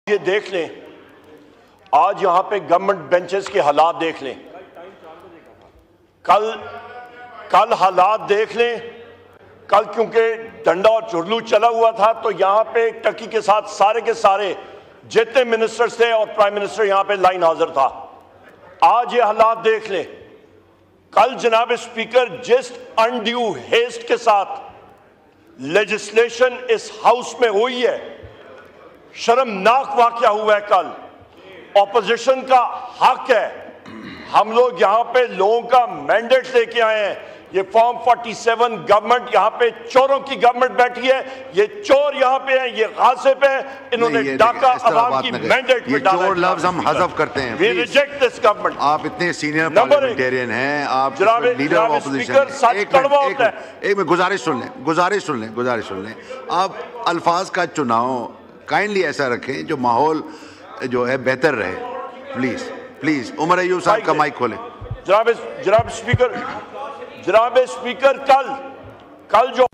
ये देख लें, आज यहां पे गवर्नमेंट बेंचेस के हालात देख लें, कल हालात देख लें। कल क्योंकि डंडा और चुरलू चला हुआ था तो यहां पे टकी के साथ सारे के सारे जितने मिनिस्टर्स थे और प्राइम मिनिस्टर यहां पे लाइन हाजिर था। आज ये हालात देख लें। कल जनाब स्पीकर जिस अनड्यू हेस्ट के साथ लेजिस्लेशन इस हाउस में हुई है, शर्मनाक वाकया हुआ है। कल ऑपोजिशन का हक है, हम लोग यहां पे लोगों का मैंडेट लेके आए हैं। ये फॉर्म 47 गवर्नमेंट यहां पे चोरों की गवर्नमेंट बैठी है, ये चोर यहां पे हैं, ये गासिब है, इन्होंने डाका अवाम की मैंडेट में डाला। चोर लफ्ज हम हज़फ करते हैं। We reject this government. आप इतने सीनियर पार्लियामेंटेरियन हैं, आप लीडर ऑफ ऑपोजिशन। एक में गुजारिश सुन लें। आप अल्फाज का चुनाव काइंडली ऐसा रखें जो माहौल जो है बेहतर रहे। प्लीज उमर अय्यूब साहब का माइक खोलें। जनाब स्पीकर कल जो